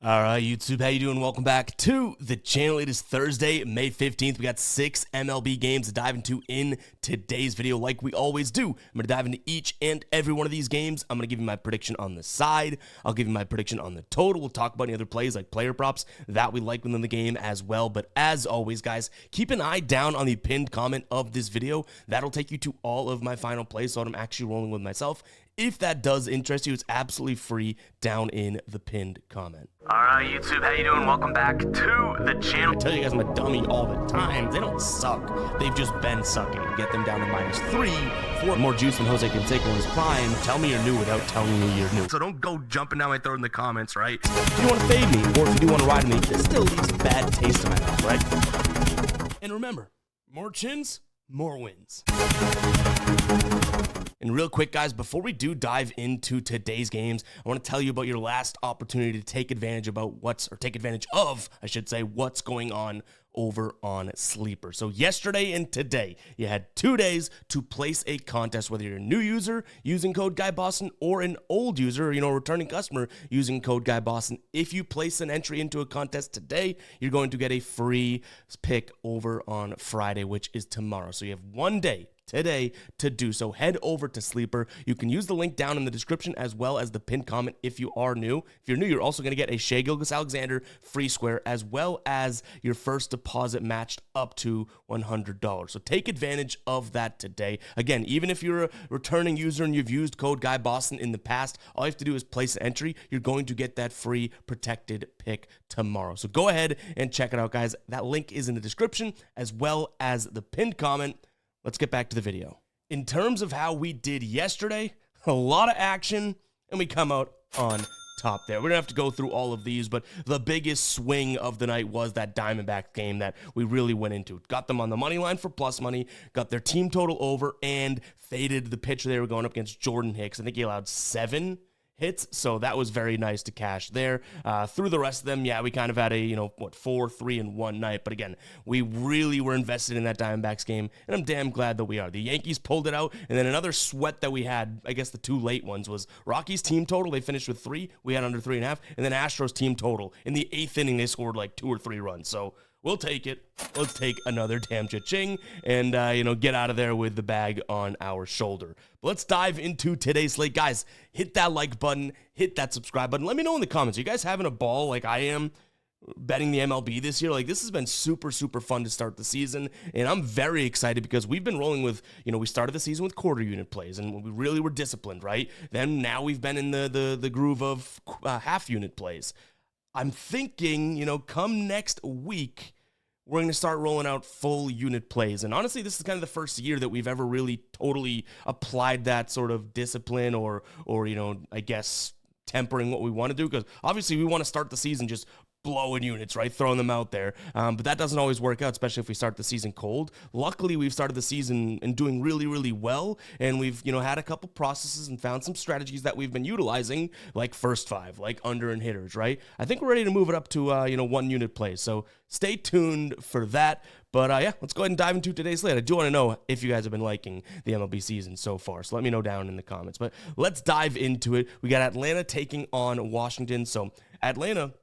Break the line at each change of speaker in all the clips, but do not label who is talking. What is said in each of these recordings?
All right, YouTube, how you doing? Welcome back to the channel. It is Thursday, May 15th. We got 6 MLB games to dive into in today's video like we always do. I'm going to dive into each and every one of these games. I'm going to give you my prediction on the side. I'll give you my prediction on the total. We'll talk about any other plays like player props that we like within the game as well. But as always, guys, keep an eye down on the pinned comment of this video. That'll take you to all of my final plays, so I'm actually rolling with myself. If that does interest you, it's absolutely free down in the pinned comment. All right, YouTube, how you doing? Welcome back to the channel. I tell you guys I'm a dummy all the time. They don't suck. They've just been sucking. Get them down to -3 for more juice than Jose Canseco in his prime. Tell me you're new without telling me you're new. So don't go jumping down my throat in the comments, right? If you want to fade me, or if you do want to ride me, this still leaves a bad taste in my mouth, right? And remember, more chins, more wins. And real quick, guys, before we do dive into today's games, I want to tell you about your last opportunity to take advantage of, I should say, what's going on over on Sleeper. So yesterday and today, you had 2 days to place a contest, whether you're a new user using code GuyBoston or an old user, returning customer using code GuyBoston. If you place an entry into a contest today, you're going to get a free pick over on Friday, which is tomorrow. So you have 1 day today to do so. Head over to Sleeper. You can use the link down in the description as well as the pinned comment if you are new. If you're new, you're also going to get a Shea Gilgeous-Alexander free square as well as your first deposit matched up to $100. So take advantage of that today. Again, even if you're a returning user and you've used code GuyBoston in the past, all you have to do is place an entry. You're going to get that free protected pick tomorrow. So go ahead and check it out, guys. That link is in the description as well as the pinned comment. Let's get back to the video. In terms of how we did yesterday, a lot of action, and we come out on top there. We're gonna have to go through all of these, but the biggest swing of the night was that Diamondbacks game that we really went into. Got them on the money line for plus money, got their team total over, and faded the pitcher they were going up against, Jordan Hicks. I think he allowed 7 hits, so that was very nice to cash there. Through the rest of them, yeah, we kind of had a 4, 3, and 1 night, but again, we really were invested in that Diamondbacks game, and I'm damn glad that we are. The Yankees pulled it out, and then another sweat that we had, I guess the 2 late ones, was Rockies team total. They finished with 3, we had under 3.5, and then Astros team total. In the 8th inning, they scored like 2 or 3 runs, so we'll take it. Let's take another damn cha-ching and, get out of there with the bag on our shoulder. But let's dive into today's slate. Guys, hit that like button, hit that subscribe button. Let me know in the comments. Are you guys having a ball like I am betting the MLB this year? Like, this has been super, super fun to start the season, and I'm very excited because we've been rolling with, we started the season with quarter unit plays, and we really were disciplined, right? Then now we've been in the groove of half unit plays. I'm thinking, come next week, we're going to start rolling out full unit plays. And honestly, this is kind of the first year that we've ever really totally applied that sort of discipline or I guess tempering what we want to do. Because obviously we want to start the season just blowing units, right? Throwing them out there. But that doesn't always work out, especially if we start the season cold. Luckily, we've started the season and doing really, really well. And we've, had a couple processes and found some strategies that we've been utilizing, like first 5, like under and hitters, right? I think we're ready to move it up to, 1 unit plays. So stay tuned for that. But yeah, let's go ahead and dive into today's slate. I do want to know if you guys have been liking the MLB season so far. So let me know down in the comments. But let's dive into it. We got Atlanta taking on Washington. So Atlanta,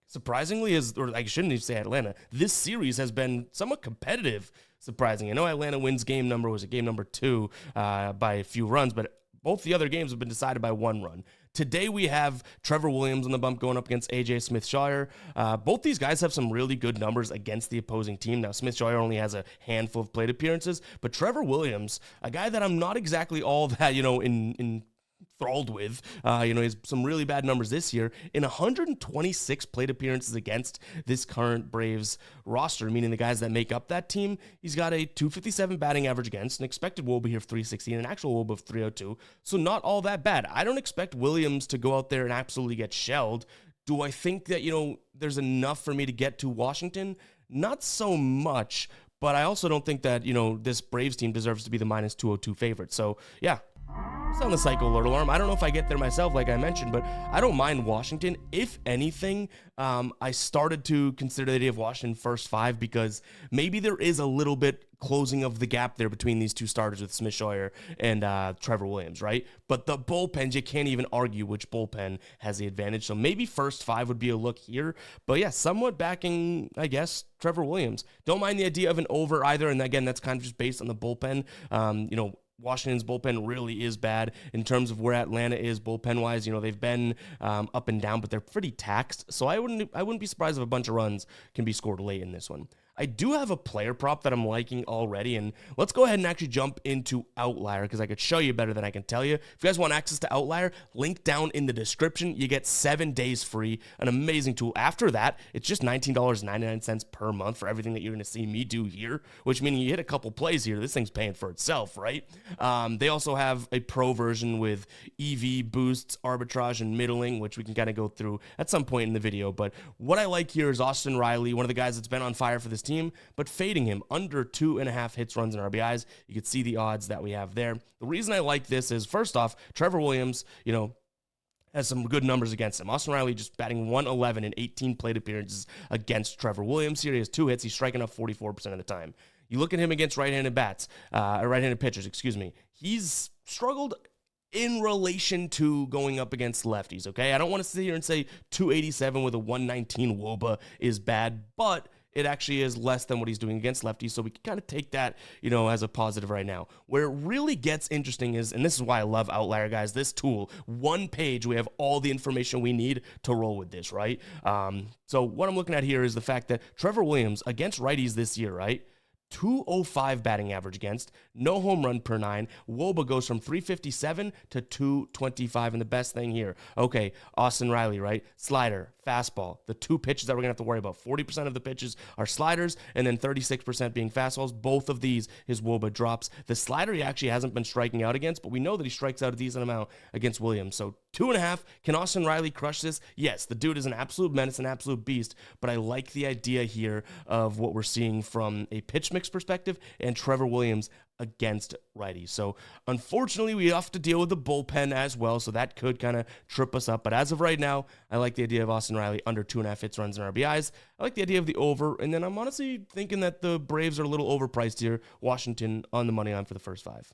surprisingly, or I shouldn't even say Atlanta, this series has been somewhat competitive, surprising. I know Atlanta wins game number 2 by a few runs, but both the other games have been decided by 1 run. Today we have Trevor Williams on the bump going up against A.J. Smith-Shire. Both these guys have some really good numbers against the opposing team. Now, Smith-Shire only has a handful of plate appearances, but Trevor Williams, a guy that I'm not exactly all that, enthralled with. He has some really bad numbers this year. In 126 plate appearances against this current Braves roster, meaning the guys that make up that team, he's got a 257 batting average against, an expected WOBA here of 316, an actual WOBA of 302, so not all that bad. I don't expect Williams to go out there and absolutely get shelled. Do I think that, there's enough for me to get to Washington? Not so much, but I also don't think that, this Braves team deserves to be the -202 favorite. So, yeah, Sound the cycle alert alarm. I don't know if I get there myself, like I mentioned, but I don't mind Washington. If anything, I started to consider the idea of Washington first 5 because maybe there is a little bit closing of the gap there between these two starters with Smith Scheuer and Trevor Williams, right? But the bullpens, you can't even argue which bullpen has the advantage. So maybe first 5 would be a look here. But yeah, somewhat backing, I guess, Trevor Williams. Don't mind the idea of an over either. And again, that's kind of just based on the bullpen. Washington's bullpen really is bad in terms of where Atlanta is bullpen-wise. They've been up and down, but they're pretty taxed. So I wouldn't be surprised if a bunch of runs can be scored late in this one. I do have a player prop that I'm liking already, and let's go ahead and actually jump into Outlier because I could show you better than I can tell you. If you guys want access to Outlier, link down in the description. You get 7 days free, an amazing tool. After that, it's just $19.99 per month for everything that you're going to see me do here, which means you hit a couple plays here. This thing's paying for itself, right? They also have a pro version with EV, boosts, arbitrage, and middling, which we can kind of go through at some point in the video. But what I like here is Austin Riley, one of the guys that's been on fire for this team, but fading him under 2.5 hits, runs, and RBIs. You can see the odds that we have there. The reason I like this is, first off, Trevor Williams, has some good numbers against him. Austin Riley just batting 111 in 18 plate appearances against Trevor Williams. Here he has 2 hits. He's striking out 44% of the time. You look at him against right-handed pitchers, He's struggled in relation to going up against lefties, okay? I don't want to sit here and say 287 with a 119 WOBA is bad, but it actually is less than what he's doing against lefties, so we can kind of take that, as a positive right now. Where it really gets interesting is, and this is why I love Outlier, guys, this tool, one page, we have all the information we need to roll with this, right? So what I'm looking at here is the fact that Trevor Williams against righties this year, right? 205 batting average against, no home run per 9. WOBA goes from 357 to 225, and the best thing here, okay, Austin Riley, right? Slider, fastball, the 2 pitches that we're going to have to worry about. 40% of the pitches are sliders, and then 36% being fastballs. Both of these, his WOBA drops. The slider he actually hasn't been striking out against, but we know that he strikes out a decent amount against Williams. So 2.5, can Austin Riley crush this? Yes, the dude is an absolute menace, an absolute beast, but I like the idea here of what we're seeing from a pitch mix perspective and Trevor Williams against righties. So unfortunately, we have to deal with the bullpen as well, so that could kind of trip us up. But as of right now, I like the idea of Austin Riley under 2.5 hits, runs, and RBIs. I like the idea of the over, and then I'm honestly thinking that the Braves are a little overpriced here. Washington on the money line for the first 5.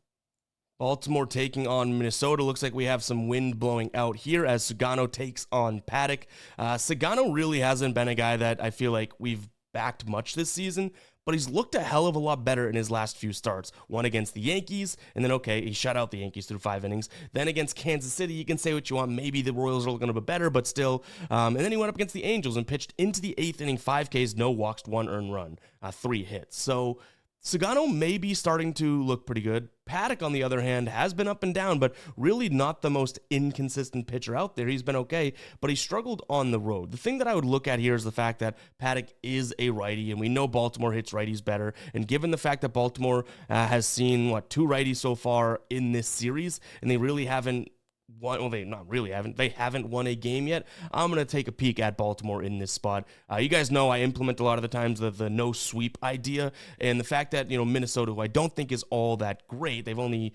Baltimore taking on Minnesota. Looks like we have some wind blowing out here as Sugano takes on Paddock. Sugano really hasn't been a guy that I feel like we've backed much this season, but he's looked a hell of a lot better in his last few starts. One against the Yankees, and then, okay, he shut out the Yankees through 5 innings. Then against Kansas City, you can say what you want. Maybe the Royals are looking a bit better, but still. And then he went up against the Angels and pitched into the 8th inning, 5 Ks, no walks, 1 earned run, 3 hits. So Sugano may be starting to look pretty good. Paddock, on the other hand, has been up and down, but really not the most inconsistent pitcher out there. He's been okay, but he struggled on the road. The thing that I would look at here is the fact that Paddock is a righty, and we know Baltimore hits righties better. And given the fact that Baltimore has seen, 2 righties so far in this series, and they really haven't they haven't won a game yet. I'm going to take a peek at Baltimore in this spot. You guys know I implement a lot of the times the no sweep idea, and the fact that, Minnesota, who I don't think is all that great, they've only,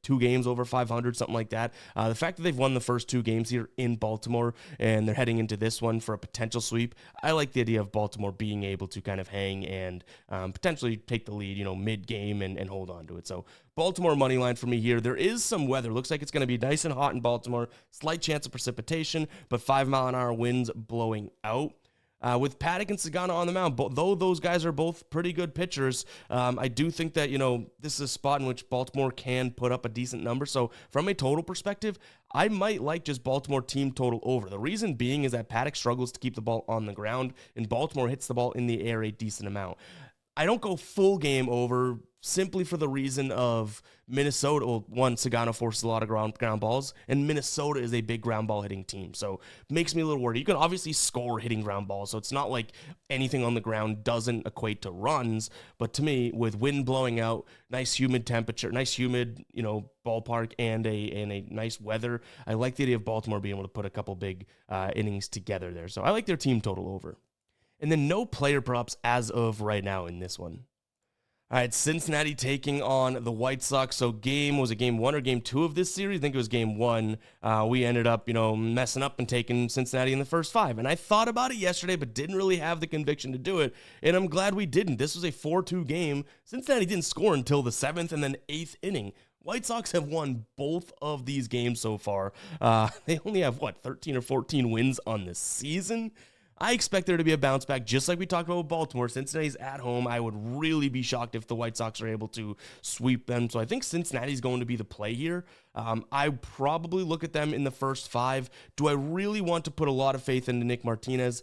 2 games over 500, something like that. The fact that they've won the first 2 games here in Baltimore, and they're heading into this one for a potential sweep, I like the idea of Baltimore being able to kind of hang and potentially take the lead, mid-game and hold on to it. So Baltimore money line for me here. There is some weather. Looks like it's going to be nice and hot in Baltimore. Slight chance of precipitation, but 5-mile-an-hour winds blowing out. With Paddock and Sugano on the mound, though those guys are both pretty good pitchers, I do think that, this is a spot in which Baltimore can put up a decent number. So from a total perspective, I might like just Baltimore team total over. The reason being is that Paddock struggles to keep the ball on the ground, and Baltimore hits the ball in the air a decent amount. I don't go full game over simply for the reason of Minnesota. Well, one, Sugano forces a lot of ground balls, and Minnesota is a big ground ball hitting team, so makes me a little worried. You can obviously score hitting ground balls, so it's not like anything on the ground doesn't equate to runs, but to me, with wind blowing out, nice humid temperature, ballpark, and a nice weather, I like the idea of Baltimore being able to put a couple big innings together there, so I like their team total over. And then no player props as of right now in this one. All right, Cincinnati taking on the White Sox. So was it game one or game two of this series? I think it was game one. We ended up, messing up and taking Cincinnati in the first five. And I thought about it yesterday, but didn't really have the conviction to do it. And I'm glad we didn't. This was a 4-2 game. Cincinnati didn't score until the seventh and then eighth inning. White Sox have won both of these games so far. They only have, 13 or 14 wins on the season? I expect there to be a bounce back, just like we talked about with Baltimore. Cincinnati's at home. I would really be shocked if the White Sox are able to sweep them. So I think Cincinnati's going to be the play here. I probably look at them in the first five. Do I really want to put a lot of faith into Nick Martinez?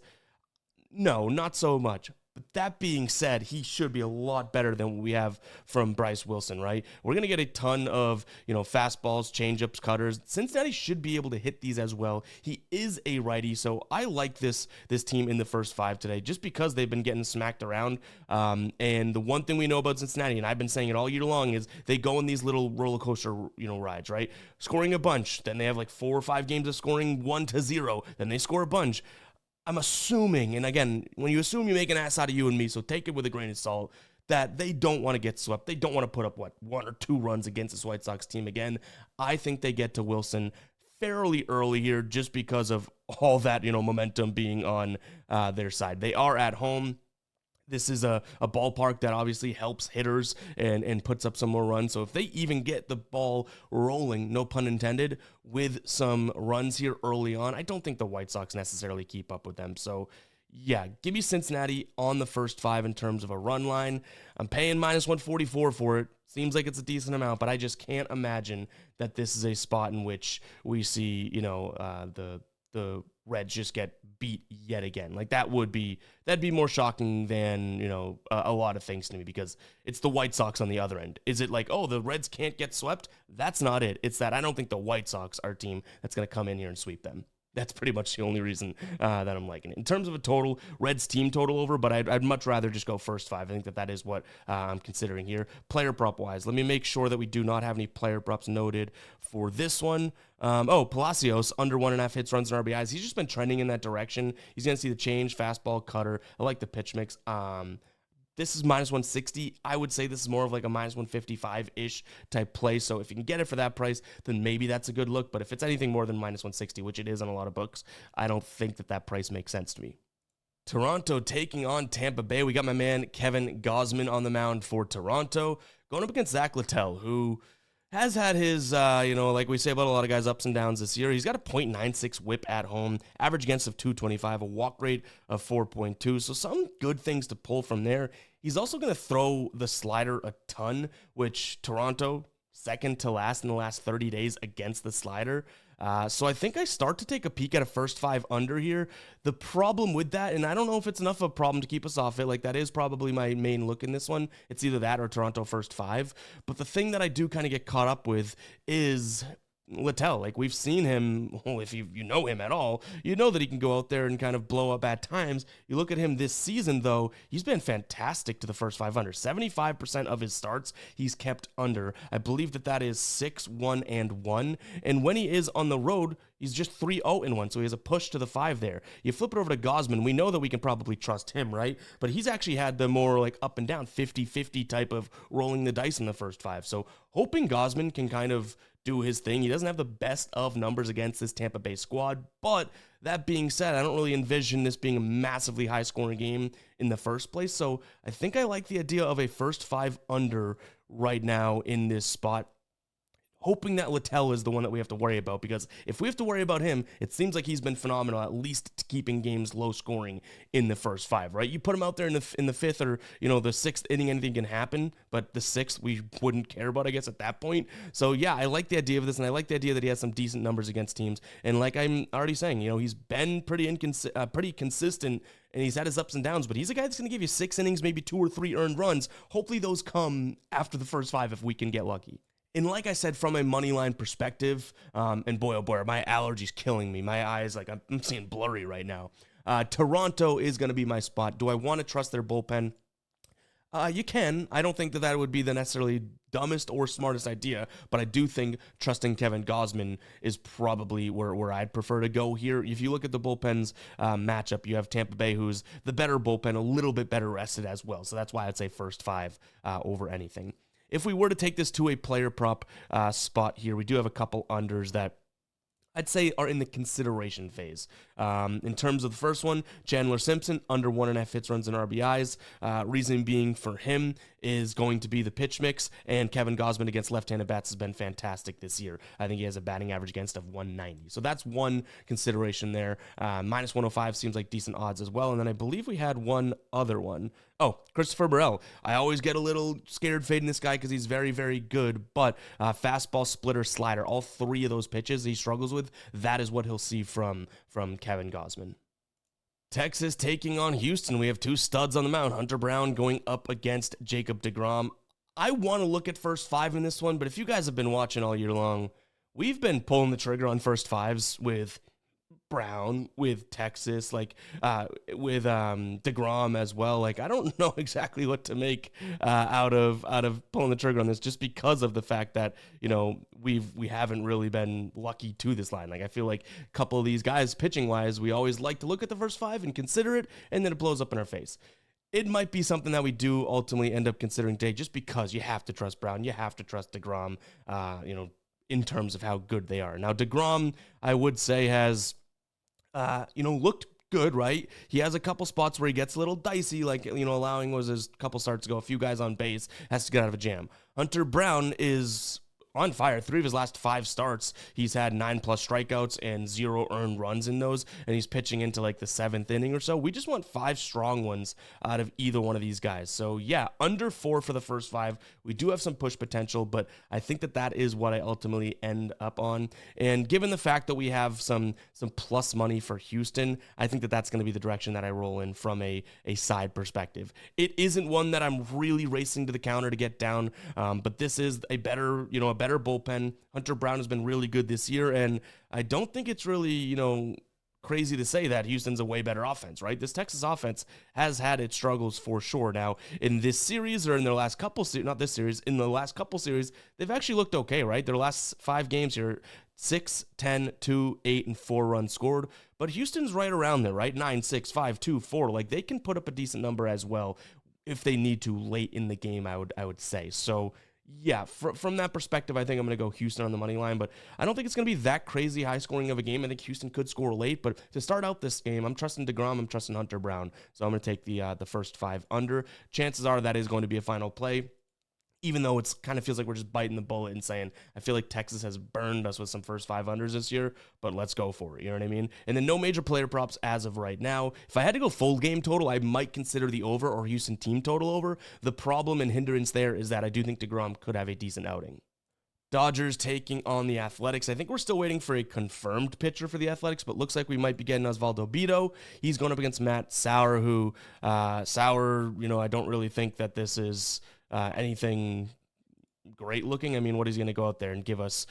No, not so much. But that being said, he should be a lot better than what we have from Bryce Wilson, right? We're going to get a ton of, fastballs, changeups, cutters. Cincinnati should be able to hit these as well. He is a righty, so I like this team in the first five today just because they've been getting smacked around. And the one thing we know about Cincinnati, and I've been saying it all year long, is they go in these little roller coaster, rides, right? Scoring a bunch, then they have like 4 or 5 games of scoring 1-0, then they score a bunch. I'm assuming, and again, when you assume, you make an ass out of you and me, so take it with a grain of salt, that they don't want to get swept. They don't want to put up, 1 or 2 runs against this White Sox team again. I think they get to Wilson fairly early here just because of all that, momentum being on their side. They are at home. This is a ballpark that obviously helps hitters and puts up some more runs. So if they even get the ball rolling, no pun intended, with some runs here early on, I don't think the White Sox necessarily keep up with them. So yeah, give me Cincinnati on the first five in terms of a run line. I'm paying -144 for it. Seems like it's a decent amount, but I just can't imagine that this is a spot in which we see, the Reds just get beat yet again. Like that'd be more shocking than, a lot of things to me, because it's the White Sox on the other end. Is it like, oh, the Reds can't get swept? That's not it. It's that I don't think the White Sox are a team that's going to come in here and sweep them. That's pretty much the only reason that I'm liking it. In terms of a total, Reds team total over, but I'd much rather just go first five. I think that is what I'm considering here. Player prop wise, let me make sure that we do not have any player props noted for this one. Palacios, under 1.5 hits, runs, and RBIs. He's just been trending in that direction. He's going to see the change, fastball, cutter. I like the pitch mix. This is -160. I would say this is more of like a -155-ish type play. So if you can get it for that price, then maybe that's a good look. But if it's anything more than -160, which it is on a lot of books, I don't think that price makes sense to me. Toronto taking on Tampa Bay. We got my man Kevin Gausman on the mound for Toronto, going up against Zach Littell, who has had his, like we say about a lot of guys, ups and downs this year. He's got a .96 whip at home, average against of 225, a walk rate of 4.2. So some good things to pull from there. He's also going to throw the slider a ton, which Toronto, second to last in the last 30 days against the slider. So I think I start to take a peek at a first five under here. The problem with that, and I don't know if it's enough of a problem to keep us off it, like that is probably my main look in this one. It's either that or Toronto first five. But the thing that I do kind of get caught up with is Littell. Like we've seen him, well, if you know him at all, you know that he can go out there and kind of blow up at times. You look at him this season, though, he's been fantastic to the first five under. 75% of his starts he's kept under. I believe that is 6-1-1. And when he is on the road, he's just 3-0-1, so he has a push to the 5 there. You flip it over to Gausman, we know that we can probably trust him, right? But he's actually had the more like up and down 50-50 type of rolling the dice in the first 5. So hoping Gausman can kind of do his thing. He doesn't have the best of numbers against this Tampa Bay squad, but that being said, I don't really envision this being a massively high-scoring game in the first place, so I think I like the idea of a first 5 under right now in this spot, hoping that Littell is the one that we have to worry about, because if we have to worry about him, it seems like he's been phenomenal, at least keeping games low scoring in the first 5, right? You put him out there in the 5th or, the 6th inning, anything can happen, but the 6th we wouldn't care about, I guess, at that point. So yeah, I like the idea of this, and I like the idea that he has some decent numbers against teams, and like I'm already saying, he's been pretty consistent, and he's had his ups and downs, but he's a guy that's going to give you 6 innings, maybe 2 or 3 earned runs. Hopefully those come after the first 5 if we can get lucky. And like I said, from a money line perspective, and boy, oh boy, my allergies killing me. My eyes, like I'm seeing blurry right now. Toronto is going to be my spot. Do I want to trust their bullpen? You can. I don't think that would be the necessarily dumbest or smartest idea, but I do think trusting Kevin Gausman is probably where I'd prefer to go here. If you look at the bullpens matchup, you have Tampa Bay, who's the better bullpen, a little bit better rested as well. So that's why I'd say first five over anything. If we were to take this to a player prop spot here, we do have a couple unders that I'd say are in the consideration phase. In terms of the first one, Chandler Simpson, under 1.5 hits, runs, and RBIs. Reason being for him is going to be the pitch mix, and Kevin Gausman against left-handed bats has been fantastic this year. I think he has a batting average against of 190. So that's one consideration there. Minus 105 seems like decent odds as well. And then I believe we had one other one. Oh, Christopher Burrell. I always get a little scared fading this guy because he's very, very good, but fastball, splitter, slider, all three of those pitches he struggles with, that is what he'll see from Kevin Gausman. Texas taking on Houston. We have two studs on the mound. Hunter Brown going up against Jacob deGrom. I want to look at first five in this one, but if you guys have been watching all year long, we've been pulling the trigger on first fives with Brown, with Texas, with deGrom as well. Like, I don't know exactly what to make out of pulling the trigger on this, just because of the fact that, you know, we haven't really been lucky to this line. Like, I feel like a couple of these guys pitching wise, we always like to look at the first five and consider it, and then it blows up in our face. It might be something that we do ultimately end up considering today, just because you have to trust Brown, you have to trust deGrom, in terms of how good they are. Now, deGrom, I would say, has looked good, right? He has a couple spots where he gets a little dicey, like, allowing was his couple starts to go, a few guys on base, has to get out of a jam. Hunter Brown is on fire. 3 of his last 5 starts, he's had 9+ strikeouts and 0 earned runs in those, and he's pitching into like the 7th inning or so. We just want 5 strong ones out of either one of these guys. So yeah, under 4 for the first 5. We do have some push potential, but I think that is what I ultimately end up on. And given the fact that we have some plus money for Houston, I think that's going to be the direction that I roll in from a side perspective. It isn't one that I'm really racing to the counter to get down, but this is a better bullpen. Hunter Brown has been really good this year, and I don't think it's really, crazy to say that Houston's a way better offense, right? This Texas offense has had its struggles for sure. Now, in this series, or in their last couple series, not this series, in the last couple series, they've actually looked okay, right? Their last 5 games here, 6, 10, 2, 8, and 4 runs scored. But Houston's right around there, right? 9, 6, 5, 2, 4. Like, they can put up a decent number as well if they need to late in the game, I would say. So, yeah, from that perspective, I think I'm going to go Houston on the money line, but I don't think it's going to be that crazy high scoring of a game. I think Houston could score late, but to start out this game, I'm trusting deGrom, I'm trusting Hunter Brown, so I'm going to take the first 5 under. Chances are that is going to be a final play, even though it's kind of feels like we're just biting the bullet and saying, I feel like Texas has burned us with some first 5 unders this year, but let's go for it, you know what I mean? And then no major player props as of right now. If I had to go full game total, I might consider the over or Houston team total over. The problem and hindrance there is that I do think deGrom could have a decent outing. Dodgers taking on the Athletics. I think we're still waiting for a confirmed pitcher for the Athletics, but looks like we might be getting Osvaldo Bido. He's going up against Matt Sauer, who, I don't really think that this is anything great looking. I mean, what is he going to go out there and give us,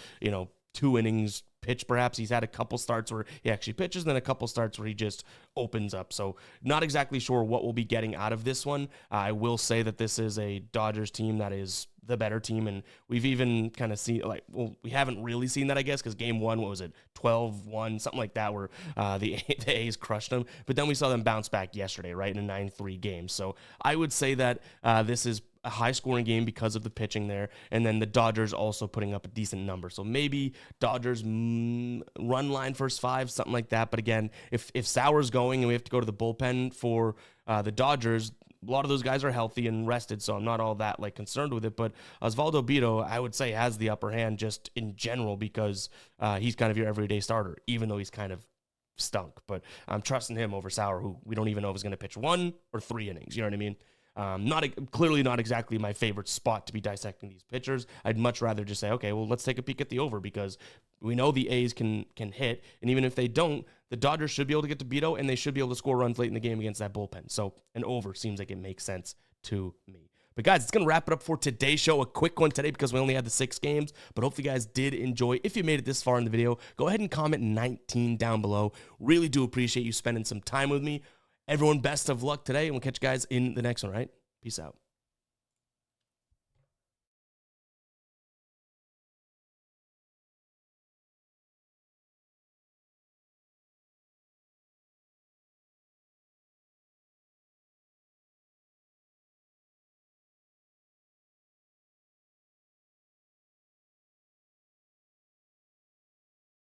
2 innings pitch perhaps? He's had a couple starts where he actually pitches, and then a couple starts where he just opens up. So not exactly sure what we'll be getting out of this one. I will say that this is a Dodgers team that is the better team, and we've even kind of seen, we haven't really seen that, I guess, because game 1, what was it, 12-1, something like that, where the A's crushed them, but then we saw them bounce back yesterday, right, in a 9-3 game. So I would say that this is a high-scoring game because of the pitching there, and then the Dodgers also putting up a decent number. So maybe Dodgers run line first 5, something like that. But again, if Sauer's going and we have to go to the bullpen for the Dodgers, a lot of those guys are healthy and rested, so I'm not all that concerned with it. But Osvaldo Bido, I would say, has the upper hand just in general because he's kind of your everyday starter, even though he's kind of stunk. But I'm trusting him over Sauer, who we don't even know if he's going to pitch 1 or 3 innings. You know what I mean? Clearly not exactly my favorite spot to be dissecting these pitchers. I'd much rather just say, okay, well, let's take a peek at the over, because we know the A's can hit, and even if they don't, the Dodgers should be able to get to Bido, and they should be able to score runs late in the game against that bullpen. So an over seems like it makes sense to me. But guys, it's going to wrap it up for today's show. A quick one today because we only had the 6 games, but hopefully you guys did enjoy. If you made it this far in the video, go ahead and comment 19 down below. Really do appreciate you spending some time with me. Everyone, best of luck today, and we'll catch you guys in the next one, right? Peace out.